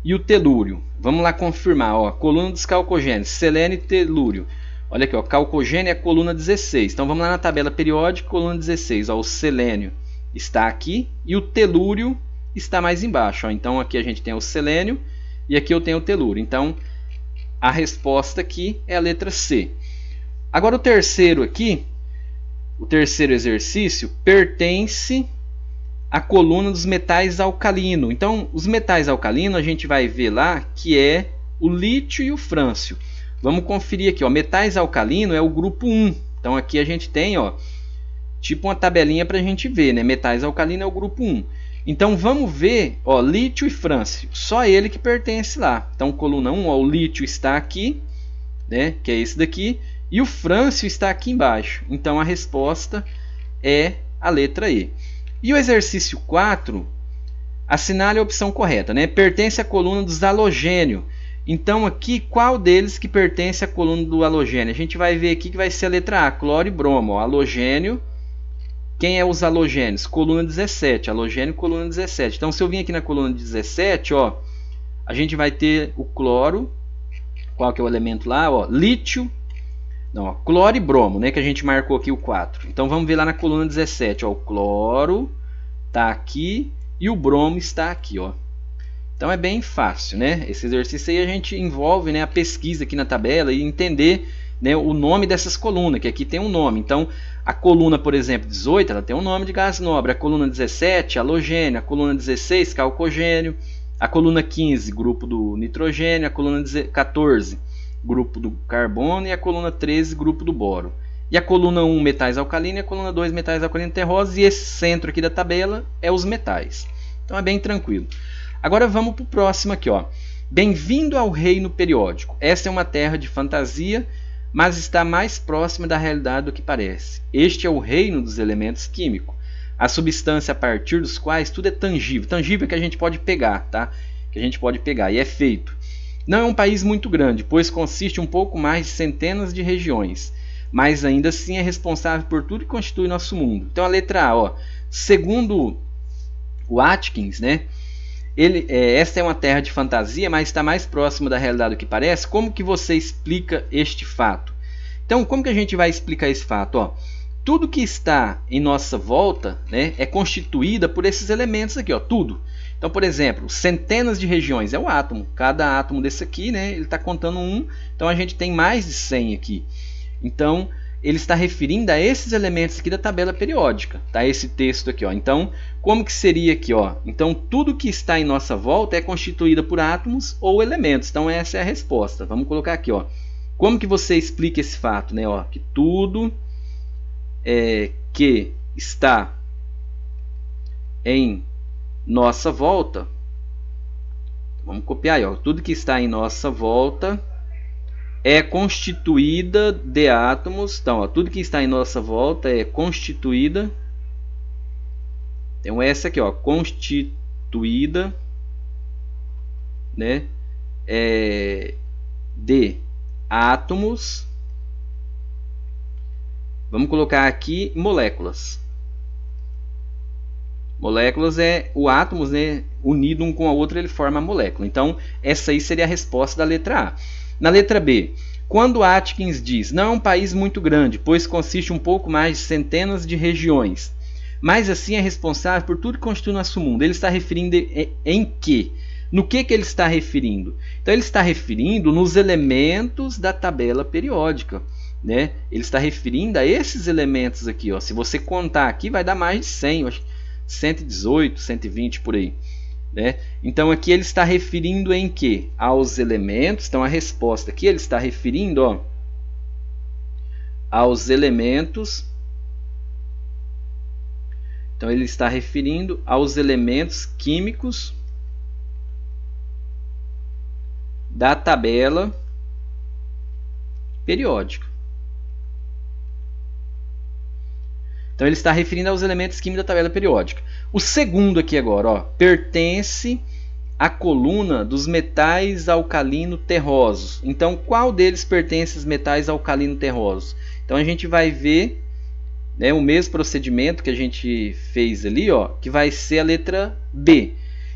e o telúrio. Vamos lá confirmar, ó, coluna dos calcogênios, selênio e telúrio. Olha aqui, ó, calcogênio é a coluna 16. Então vamos lá na tabela periódica, coluna 16. Ó, o selênio está aqui e o telúrio está mais embaixo. Ó. Então aqui a gente tem o selênio e aqui eu tenho o telúrio. Então a resposta aqui é a letra C. Agora o terceiro aqui, o terceiro exercício, pertence à coluna dos metais alcalinos. Então os metais alcalinos a gente vai ver lá que é o lítio e o frâncio. Vamos conferir aqui, ó, metais alcalinos é o grupo 1. Então aqui a gente tem, ó, tipo uma tabelinha para a gente ver, né? Metais alcalinos é o grupo 1. Então vamos ver, ó, lítio e frâncio, só ele que pertence lá. Então coluna 1, ó, o lítio está aqui, né? Que é esse daqui, e o frâncio está aqui embaixo. Então a resposta é a letra E. E o exercício 4, assinale a opção correta, né? Pertence à coluna dos halogênios. Então aqui, qual deles que pertence à coluna do halogênio? A gente vai ver aqui que vai ser a letra A, cloro e bromo. Ó, halogênio, quem é os halogênios? Coluna 17, halogênio, coluna 17. Então se eu vim aqui na coluna 17, ó, a gente vai ter o cloro, qual que é o elemento lá? Ó, lítio, não, ó, cloro e bromo, né, que a gente marcou aqui o 4. Então vamos ver lá na coluna 17, ó, o cloro está aqui e o bromo está aqui, ó. Então é bem fácil, né? Esse exercício aí a gente envolve, né, a pesquisa aqui na tabela e entender, né, o nome dessas colunas, que aqui tem um nome. Então a coluna, por exemplo, 18, ela tem um nome de gás nobre. A coluna 17, halogênio. A coluna 16, calcogênio. A coluna 15, grupo do nitrogênio. A coluna 14, grupo do carbono. E a coluna 13, grupo do boro. E a coluna 1, metais alcalinos. E a coluna 2, metais alcalinos terrosos. E esse centro aqui da tabela é os metais. Então é bem tranquilo. Agora vamos para o próximo aqui, ó. Bem-vindo ao reino periódico. Essa é uma terra de fantasia, mas está mais próxima da realidade do que parece. Este é o reino dos elementos químicos. A substância a partir dos quais tudo é tangível. Tangível é que a gente pode pegar, tá? Que a gente pode pegar e é feito. Não é um país muito grande, pois consiste um pouco mais de centenas de regiões, mas ainda assim é responsável por tudo que constitui nosso mundo. Então a letra A, ó, segundo o Atkins, né? Esta é uma terra de fantasia, mas está mais próxima da realidade do que parece. Como que você explica este fato? Então, como que a gente vai explicar esse fato? Ó, tudo que está em nossa volta, né, é constituída por esses elementos aqui, ó, tudo. Então, por exemplo, centenas de regiões é um átomo. Cada átomo desse aqui, né, ele está contando um. Então, a gente tem mais de 100 aqui. Então, ele está referindo a esses elementos aqui da tabela periódica, tá? Esse texto aqui, ó. Então, como que seria aqui, ó? Então, tudo que está em nossa volta é constituído por átomos ou elementos. Então, essa é a resposta. Vamos colocar aqui, ó. Como que você explica esse fato, né? Ó, que tudo que está em nossa volta, vamos copiar aí, ó. Tudo que está em nossa volta é constituída de átomos. Então, ó, tudo que está em nossa volta é constituída. Então, essa aqui, ó, constituída, né, de átomos. Vamos colocar aqui moléculas. Moléculas é o átomos, né, unido um com a outra, ele forma a molécula. Então, essa aí seria a resposta da letra A. Na letra B, quando Atkins diz, não é um país muito grande, pois consiste um pouco mais de centenas de regiões, mas assim é responsável por tudo que constitui o nosso mundo. Ele está referindo em quê? No que ele está referindo? Então ele está referindo nos elementos da tabela periódica, né? Ele está referindo a esses elementos aqui, ó. Se você contar aqui vai dar mais de 100, 118, 120 por aí, né? Então aqui ele está referindo em quê? Aos elementos. Então a resposta aqui ele está referindo, ó, aos elementos. Então ele está referindo aos elementos químicos da tabela periódica. Então ele está referindo aos elementos químicos da tabela periódica. O segundo aqui agora, ó, pertence à coluna dos metais alcalino-terrosos. Então qual deles pertence aos metais alcalino-terrosos? Então a gente vai ver, né, o mesmo procedimento que a gente fez ali, ó, que vai ser a letra B.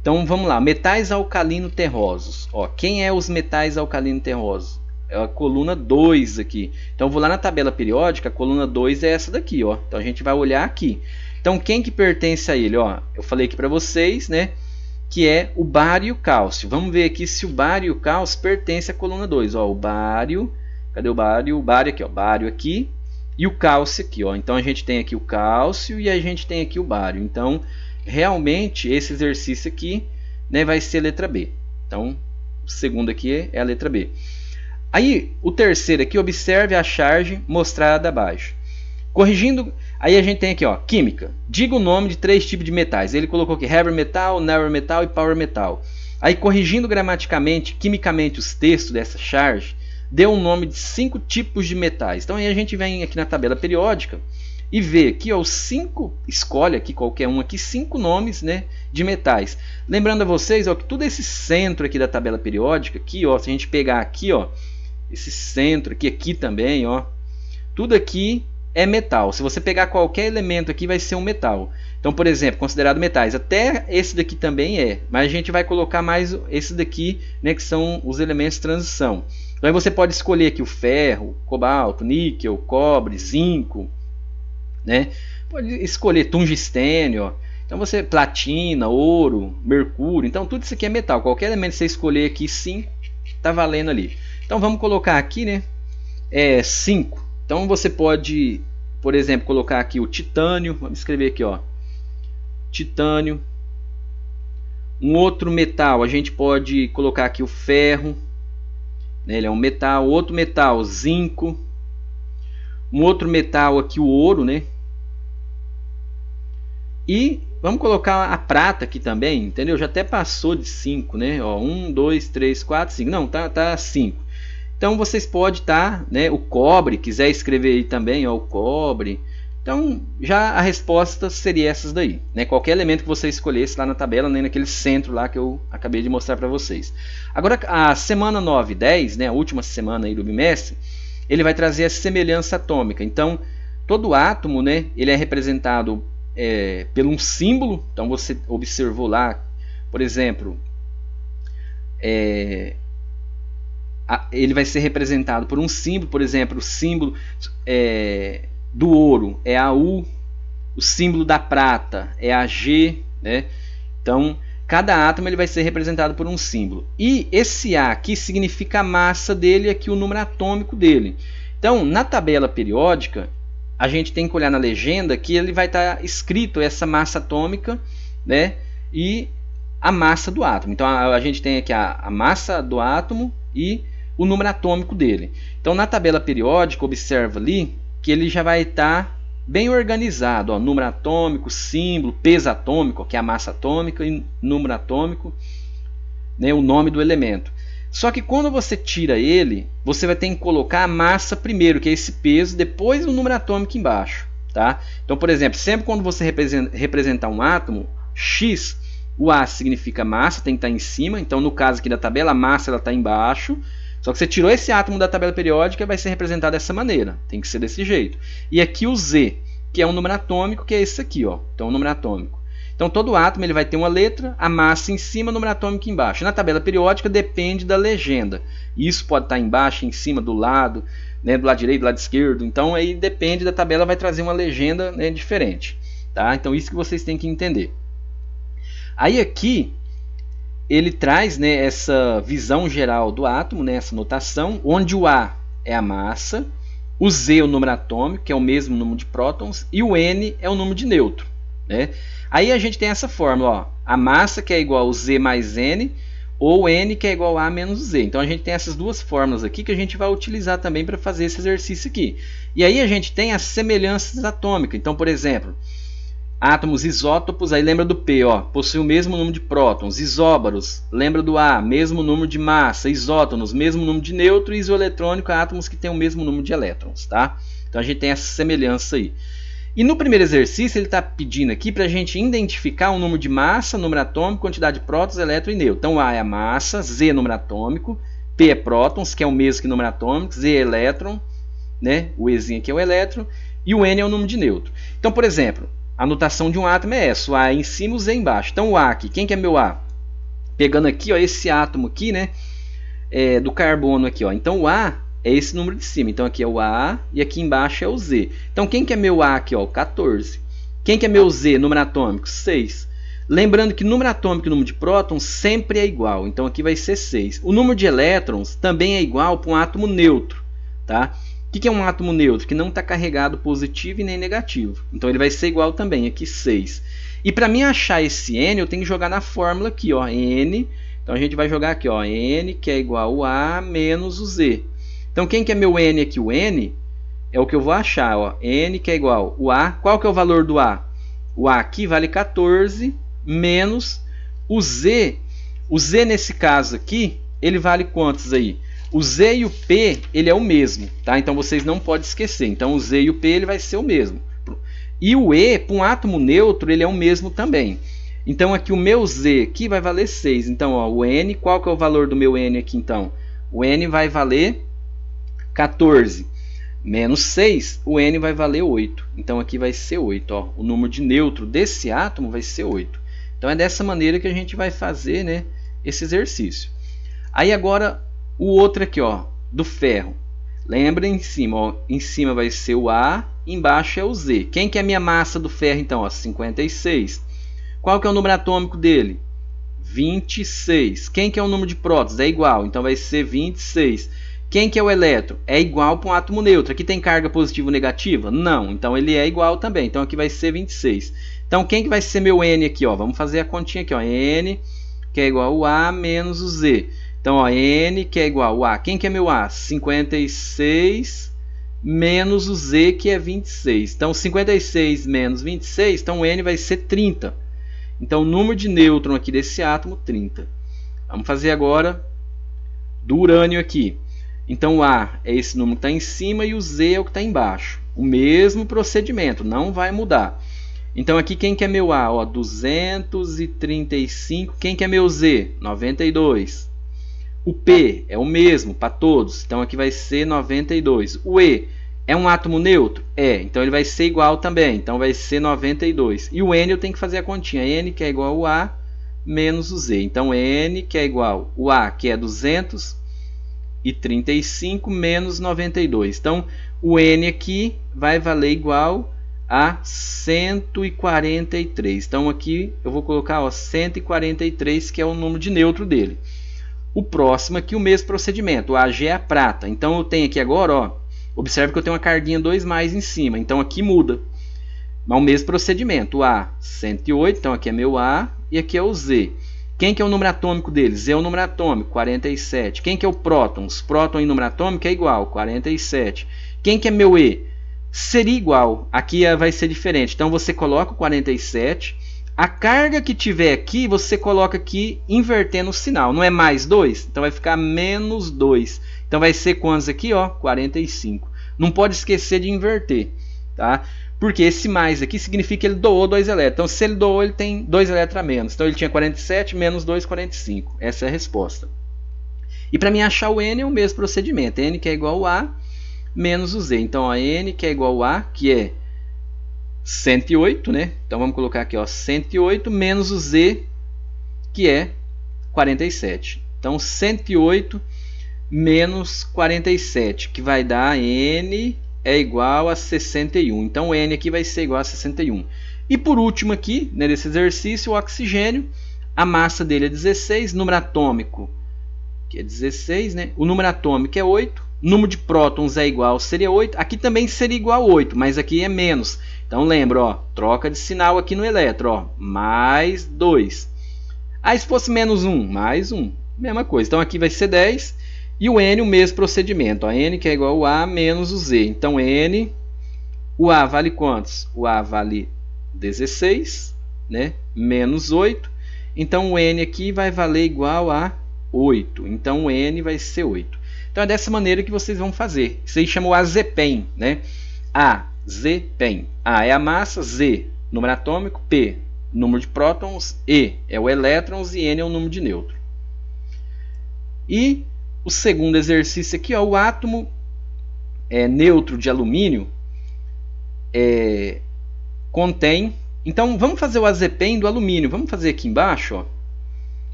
Então vamos lá, metais alcalino-terrosos. Ó, quem é os metais alcalino-terrosos? É a coluna 2 aqui. Então eu vou lá na tabela periódica, a coluna 2 é essa daqui, ó. Então a gente vai olhar aqui. Então quem que pertence a ele? Ó, eu falei aqui para vocês, né, que é o bário e o cálcio. Vamos ver aqui se o bário e o cálcio pertencem à coluna 2. Ó, o bário, cadê o bário? O bário aqui, ó, bário aqui e o cálcio aqui, ó. Então a gente tem aqui o cálcio e a gente tem aqui o bário. Então realmente esse exercício aqui, né, vai ser a letra B. Então o segundo aqui é a letra B. Aí o terceiro aqui, observe a charge mostrada abaixo. Corrigindo, aí a gente tem aqui, ó, química. Diga o nome de 3 tipos de metais. Ele colocou aqui heavy metal, narrow metal e power metal. Aí corrigindo gramaticamente, quimicamente os textos dessa charge, deu um nome de 5 tipos de metais. Então aí a gente vem aqui na tabela periódica e vê aqui, ó, os 5, escolhe aqui qualquer um aqui, 5 nomes, né, de metais. Lembrando a vocês, ó, que todo esse centro aqui da tabela periódica, aqui, ó, se a gente pegar aqui, ó, esse centro aqui também, ó, tudo aqui é metal. Se você pegar qualquer elemento aqui vai ser um metal. Então, por exemplo, considerado metais, até esse daqui também é, mas a gente vai colocar mais esse daqui, né, que são os elementos de transição. Então aí você pode escolher aqui o ferro, cobalto, níquel, cobre, zinco, né? Pode escolher tungstênio, ó. Então você platina, ouro, mercúrio. Então tudo isso aqui é metal. Qualquer elemento que você escolher aqui, sim, tá valendo ali. Então vamos colocar aqui, né? 5. Então você pode, por exemplo, colocar aqui o titânio. Vamos escrever aqui, ó, titânio. Um outro metal, a gente pode colocar aqui o ferro, né? Ele é um metal. Outro metal, zinco. Um outro metal aqui, o ouro, né? E vamos colocar a prata aqui também, entendeu? Já até passou de 5, né? Ó, 1, 2, 3, 4, 5. Não, tá 5. Então vocês podem estar, né, o cobre, quiser escrever aí também, ó, o cobre. Então já a resposta seria essas daí, né? Qualquer elemento que você escolhesse lá na tabela, né, naquele centro lá que eu acabei de mostrar para vocês. Agora a semana 9 e 10, né, a última semana aí do bimestre, ele vai trazer a semelhança atômica. Então todo átomo, né, ele é representado por um símbolo. Então você observou lá, por exemplo, ele vai ser representado por um símbolo. Por exemplo, o símbolo do ouro é a U, o símbolo da prata é a G, né? Então cada átomo ele vai ser representado por um símbolo, e esse A aqui significa a massa dele e aqui o número atômico dele. Então na tabela periódica a gente tem que olhar na legenda que ele vai estar escrito essa massa atômica, né, e a massa do átomo. Então a gente tem aqui a massa do átomo e o número atômico dele. Então na tabela periódica, observa ali que ele já vai estar bem organizado, ó, número atômico, símbolo, peso atômico, ó, que é a massa atômica, e número atômico, né, o nome do elemento. Só que quando você tira ele, você vai ter que colocar a massa primeiro, que é esse peso, depois o número atômico embaixo, tá? Então, por exemplo, sempre quando você representar um átomo, X, o A significa massa, tem que estar em cima. Então, no caso aqui da tabela, a massa está embaixo. Só que você tirou esse átomo da tabela periódica, vai ser representado dessa maneira. Tem que ser desse jeito. E aqui o Z, que é um número atômico, que é esse aqui, ó. Então, o número atômico. Então todo átomo ele vai ter uma letra, a massa em cima, o número atômico embaixo. Na tabela periódica depende da legenda. Isso pode estar embaixo, em cima, do lado, né, do lado direito, do lado esquerdo. Então aí depende da tabela, vai trazer uma legenda, né, diferente. tá? Então isso que vocês têm que entender. Aí aqui ele traz, né, essa visão geral do átomo, né, essa notação, onde o A é a massa, o Z é o número atômico, que é o mesmo número de prótons, e o N é o número de nêutron, né? Aí a gente tem essa fórmula, ó, a massa que é igual a Z mais N, ou N que é igual a menos Z. Então a gente tem essas duas fórmulas aqui que a gente vai utilizar também para fazer esse exercício aqui. E aí a gente tem as semelhanças atômicas. Então, por exemplo, átomos isótopos, aí lembra do P, ó, possui o mesmo número de prótons. Isóbaros, lembra do A, mesmo número de massa. Isótonos, mesmo número de nêutrons. Isoeletrônico, átomos que têm o mesmo número de elétrons, tá? Então a gente tem essa semelhança aí. E no primeiro exercício ele está pedindo aqui para a gente identificar o número de massa, número atômico, quantidade de prótons, elétron e nêutron. Então A é a massa, Z é número atômico, P é prótons, que é o mesmo que número atômico, Z é elétron, né? O Ezinho aqui é o elétron, e o N é o número de nêutron. Então, por exemplo, a notação de um átomo é essa, o A é em cima, o Z é embaixo. Então o A aqui, quem que é meu A? Pegando aqui, ó, esse átomo aqui, né? Do carbono aqui, ó. Então o A é esse número de cima. Então aqui é o A e aqui embaixo é o Z. Então quem que é meu A aqui? Ó, 14. Quem que é meu Z? Número atômico? 6. Lembrando que número atômico e número de prótons sempre é igual. Então aqui vai ser 6. O número de elétrons também é igual para um átomo neutro. Tá? O que é um átomo neutro? Que não está carregado positivo e nem negativo. Então ele vai ser igual também. Aqui 6. E para mim achar esse N, eu tenho que jogar na fórmula aqui. Ó, N. Então a gente vai jogar aqui. Ó, N que é igual a menos o Z. Então, quem que é meu N aqui? O N é o que eu vou achar. Ó. N que é igual o A. Qual que é o valor do A? O A aqui vale 14 menos o Z. O Z, nesse caso aqui, ele vale quantos aí? O Z e o P, ele é o mesmo. Tá? Então, vocês não podem esquecer. Então, o Z e o P ele vai ser o mesmo. E o E, para um átomo neutro, ele é o mesmo também. Então, aqui o meu Z aqui vai valer 6. Então, ó, o N, qual que é o valor do meu N aqui, então? O N vai valer 14 menos 6, o N vai valer 8. Então aqui vai ser 8. Ó. O número de nêutron desse átomo vai ser 8. Então é dessa maneira que a gente vai fazer, né, esse exercício. Aí agora o outro aqui, ó, do ferro. Lembra em cima, ó, em cima vai ser o A, embaixo é o Z. Quem que é a minha massa do ferro então? Ó, 56. Qual que é o número atômico dele? 26. Quem que é o número de prótons? É igual, então vai ser 26. Quem que é o elétron? É igual para um átomo neutro. Aqui tem carga positiva ou negativa? Não. Então ele é igual também. Então aqui vai ser 26. Então quem que vai ser meu N aqui? Ó? Vamos fazer a continha aqui. Ó. N que é igual ao A menos o Z. Então ó, N que é igual ao A. Quem que é meu A? 56 menos o Z que é 26. Então 56 menos 26, então o N vai ser 30. Então o número de nêutron aqui desse átomo, 30. Vamos fazer agora do urânio aqui. Então o A é esse número que está em cima e o Z é o que está embaixo. O mesmo procedimento, não vai mudar. Então aqui quem que é meu A? Ó, 235. Quem que é meu Z? 92. O P é o mesmo para todos. Então aqui vai ser 92. O E é um átomo neutro? É. Então ele vai ser igual também. Então vai ser 92. E o N eu tenho que fazer a continha. N que é igual ao A menos o Z. Então N que é igual ao A que é 235 menos 92. Então, o N aqui vai valer igual a 143. Então, aqui eu vou colocar ó, 143, que é o número de nêutron dele. O próximo aqui, o mesmo procedimento. O Ag é a prata. Então, eu tenho aqui agora, ó, observe que eu tenho uma carguinha 2 mais em cima. Então, aqui muda. Mas o mesmo procedimento. O A, 108. Então, aqui é meu A e aqui é o Z. Quem que é o número atômico deles? Z é o número atômico, 47. Quem que é o próton? Os prótons em número atômico é igual, 47. Quem que é meu E? Seria igual. Aqui vai ser diferente. Então você coloca o 47. A carga que tiver aqui, você coloca aqui invertendo o sinal. Não é mais 2? Então vai ficar menos 2. Então vai ser quantos aqui? Ó, 45. Não pode esquecer de inverter. Tá? Porque esse mais aqui significa que ele doou 2 elétrons. Então, se ele doou, ele tem 2 elétrons a menos. Então, ele tinha 47 menos 2, 45. Essa é a resposta. E para mim achar o N é o mesmo procedimento. N que é igual a A menos o Z. Então, a N que é igual a A, que é 108, né? Então, vamos colocar aqui, ó, 108 menos o Z, que é 47. Então, 108 menos 47, que vai dar N é igual a 61. Então, o N aqui vai ser igual a 61. E por último aqui, né, nesse exercício, o oxigênio, a massa dele é 16, número atômico que é 16, né? O número atômico é 8, o número de prótons é igual, seria 8, aqui também seria igual a 8, mas aqui é menos. Então lembra, ó, troca de sinal aqui no elétron, ó, mais 2. Aí se fosse menos 1, mais 1, mesma coisa. Então aqui vai ser 10 e o N o mesmo procedimento, ó, N que é igual a menos o Z. Então N, o A vale quantos? O A vale 16, né? Menos 8. Então o N aqui vai valer igual a 8. Então o N vai ser 8. Então é dessa maneira que vocês vão fazer. Isso aí chama o AZPEM, né? AZPEM. A é a massa, Z, número atômico, P, número de prótons, E é o elétrons e N é o número de nêutrons. E o segundo exercício aqui, ó, o átomo neutro de alumínio contém... Então vamos fazer o AZPEM do alumínio. Vamos fazer aqui embaixo, ó.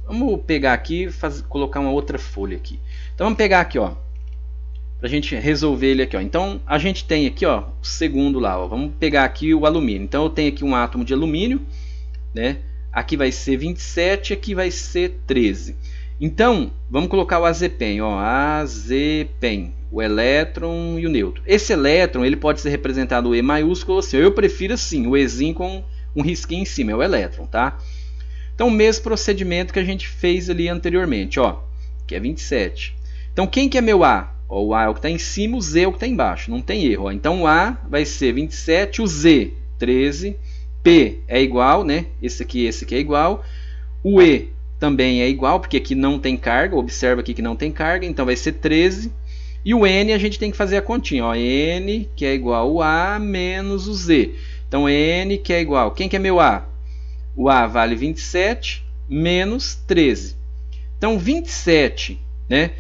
Vamos pegar aqui e colocar uma outra folha aqui. Então vamos pegar aqui, ó, para a gente resolver ele aqui, ó. Então a gente tem aqui, ó, o segundo lá, ó. Vamos pegar aqui o alumínio. Então eu tenho aqui um átomo de alumínio, né? Aqui vai ser 27, aqui vai ser 13. Então vamos colocar o AZPEM, ó, AZPEM, o elétron e o nêutron. Esse elétron ele pode ser representado o E maiúsculo assim. Eu prefiro assim, o Ezinho com um risquinho em cima, é o elétron, tá? Então, o mesmo procedimento que a gente fez ali anteriormente, ó, que é 27. Então, quem que é meu A? Ó, o A é o que está em cima, o Z é o que está embaixo, não tem erro. Ó. Então, o A vai ser 27, o Z, 13, P é igual, né? Esse aqui é igual. O E também é igual, porque aqui não tem carga, observa aqui que não tem carga, então vai ser 13. E o N a gente tem que fazer a continha, ó, N que é igual a A menos o Z. Então, N que é igual, quem que é meu A? O A vale 27 menos 13. Então, 27, né,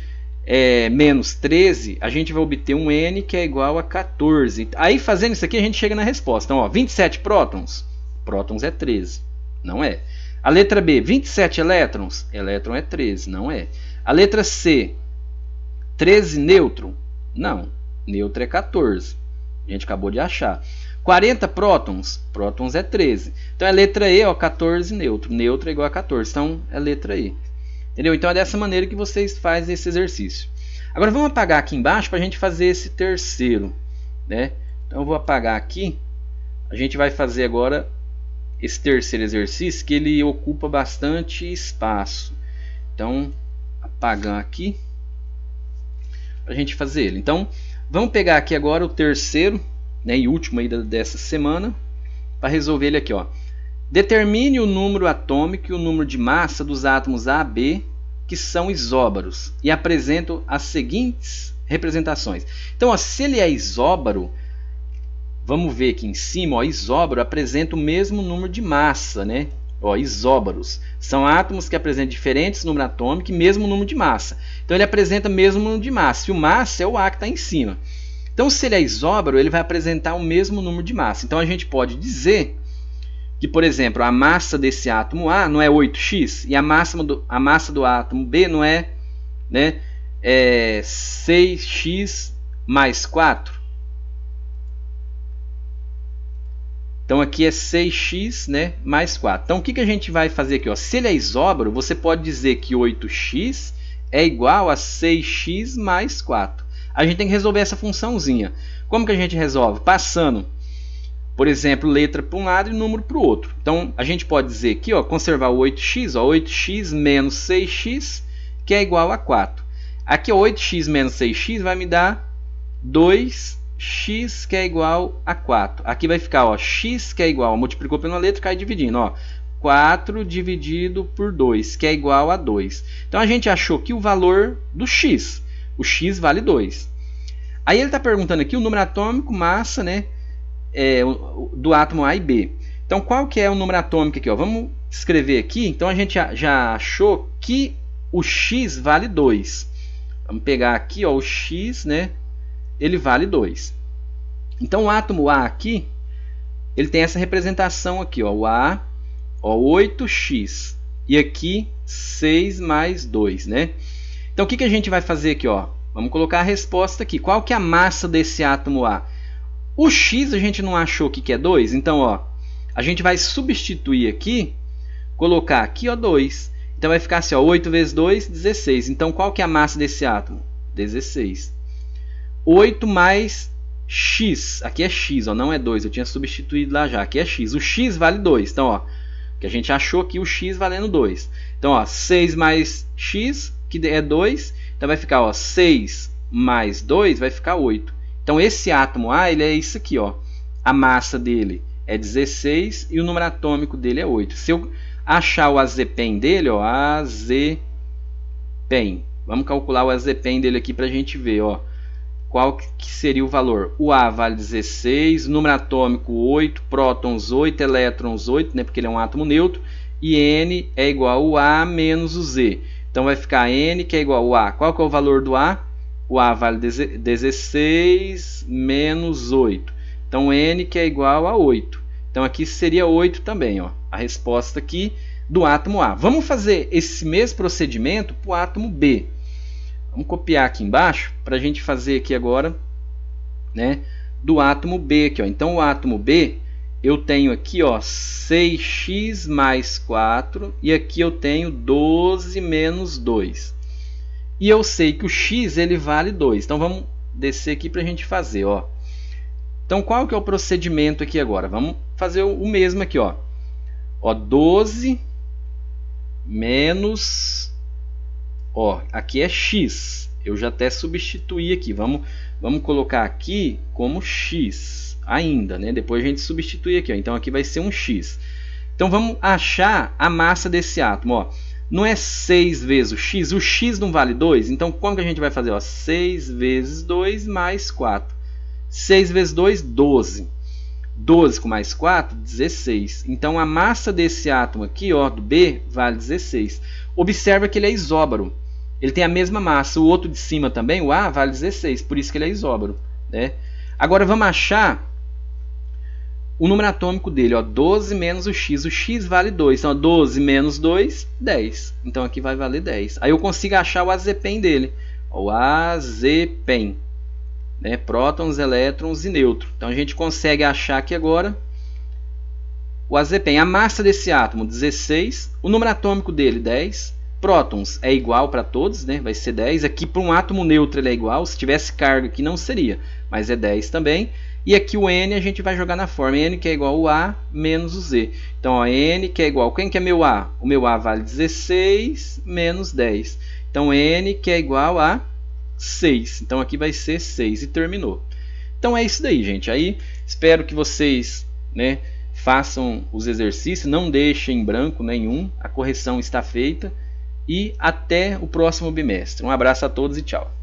menos 13, a gente vai obter um N que é igual a 14. Aí, fazendo isso aqui, a gente chega na resposta. Então, ó, 27 prótons? Prótons é 13. Não é. A letra B, 27 elétrons? Elétron é 13. Não é. A letra C, 13 nêutron? Não. Nêutron é 14. A gente acabou de achar. 40 prótons? Prótons é 13. Então é letra E, ó, 14 nêutron. Nêutron é igual a 14. Então é letra E. Entendeu? Então é dessa maneira que vocês fazem esse exercício. Agora vamos apagar aqui embaixo para a gente fazer esse terceiro, né? Então eu vou apagar aqui. A gente vai fazer agora esse terceiro exercício que ele ocupa bastante espaço. Então apagar aqui para a gente fazer ele. Então vamos pegar aqui agora o terceiro, né, e último aí dessa semana, para resolver ele aqui, ó. Determine o número atômico e o número de massa dos átomos A, B, que são isóbaros, e apresento as seguintes representações. Então, ó, se ele é isóbaro, vamos ver aqui em cima, ó, isóbaro apresenta o mesmo número de massa, né? Ó, isóbaros são átomos que apresentam diferentes número atômico e mesmo número de massa. Então ele apresenta o mesmo número de massa, e o massa é o A que está em cima. Então, se ele é isóbaro, ele vai apresentar o mesmo número de massa. Então, a gente pode dizer que, por exemplo, a massa desse átomo A não é 8x e a massa do átomo B não é, né, 6x mais 4. Então, aqui é 6x, né, mais 4. Então, o que a gente vai fazer aqui? Ó? Se ele é isóbaro, você pode dizer que 8x é igual a 6x mais 4. A gente tem que resolver essa funçãozinha. Como que a gente resolve? Passando, por exemplo, letra para um lado e número para o outro. Então, a gente pode dizer aqui, ó, conservar o 8x, ó, 8x menos 6x, que é igual a 4. Aqui, 8x menos 6x vai me dar 2x, que é igual a 4. Aqui vai ficar, ó, x, que é igual, multiplicou pela letra, cai dividindo, ó, 4 dividido por 2, que é igual a 2. Então, a gente achou que o valor do x, o x vale 2. Aí ele está perguntando aqui o número atômico, massa, né, do átomo A e B. Então, qual que é o número atômico aqui? Ó? Vamos escrever aqui. Então, a gente já achou que o x vale 2. Vamos pegar aqui, ó, o x, né, ele vale 2. Então, o átomo A aqui, ele tem essa representação aqui, ó, o A, ó, 8x. E aqui, 6 mais 2, né? Então, o que a gente vai fazer aqui? Ó? Vamos colocar a resposta aqui. Qual que é a massa desse átomo A? O x a gente não achou que é 2? Então, ó, a gente vai substituir aqui, colocar aqui, ó, 2. Então vai ficar assim, ó, 8 vezes 2, 16. Então qual que é a massa desse átomo? 16. 8 mais x, aqui é x, ó, não é 2, eu tinha substituído lá já, aqui é x. O x vale 2, então ó, que a gente achou aqui o x valendo 2. Então ó, 6 mais x, que é 2, então vai ficar, ó, 6 mais 2 vai ficar 8. Então esse átomo A, ele é isso aqui, ó. A massa dele é 16 e o número atômico dele é 8. Se eu achar o azepem dele, ó, azepem. Vamos calcular o azepem dele aqui para a gente ver, ó. Qual que seria o valor? O A vale 16, número atômico 8, prótons 8, elétrons 8, né, porque ele é um átomo neutro, e N é igual a A menos o Z. Então vai ficar N, que é igual ao A. Qual que é o valor do A? O A vale 16 menos 8. Então N, que é igual a 8. Então aqui seria 8 também, ó, a resposta aqui do átomo A. Vamos fazer esse mesmo procedimento para o átomo B. Vamos copiar aqui embaixo para a gente fazer aqui agora, né, do átomo B. Aqui, ó. Então o átomo B, eu tenho aqui, ó, 6x mais 4 e aqui eu tenho 12 menos 2. E eu sei que o x ele vale 2. Então vamos descer aqui para a gente fazer, ó. Então qual que é o procedimento aqui agora? Vamos fazer o mesmo aqui, ó. Ó, 12 menos, ó, aqui é x. Eu já até substituí aqui. Vamos colocar aqui como x ainda, né? Depois a gente substitui aqui, ó. Então aqui vai ser um x. Então vamos achar a massa desse átomo, ó. Não é 6 vezes o x não vale 2? Então como que a gente vai fazer? Ó, 6 vezes 2 mais 4. 6 vezes 2, 12. 12 com mais 4, 16. Então a massa desse átomo aqui, ó, do B, vale 16. Observa que ele é isóbaro. Ele tem a mesma massa. O outro de cima também, o A, vale 16. Por isso que ele é isóbaro, né? Agora vamos achar o número atômico dele, ó, 12 menos o x. O x vale 2. Então 12 menos 2, 10. Então aqui vai valer 10. Aí eu consigo achar o azepem dele. Ó, o azepem, né? Prótons, elétrons e nêutrons. Então a gente consegue achar aqui agora o azepem. A massa desse átomo, 16. O número atômico dele, 10. Prótons é igual para todos, né? Vai ser 10. Aqui para um átomo neutro ele é igual. Se tivesse carga aqui não seria, mas é 10 também. E aqui o N a gente vai jogar na forma. N que é igual ao A menos o Z. Então ó, N que é igual... Quem que é meu A? O meu A vale 16 menos 10. Então N que é igual a 6. Então aqui vai ser 6 e terminou. Então é isso daí, gente. Aí espero que vocês, né, façam os exercícios. Não deixem em branco nenhum. A correção está feita. E até o próximo bimestre. Um abraço a todos e tchau.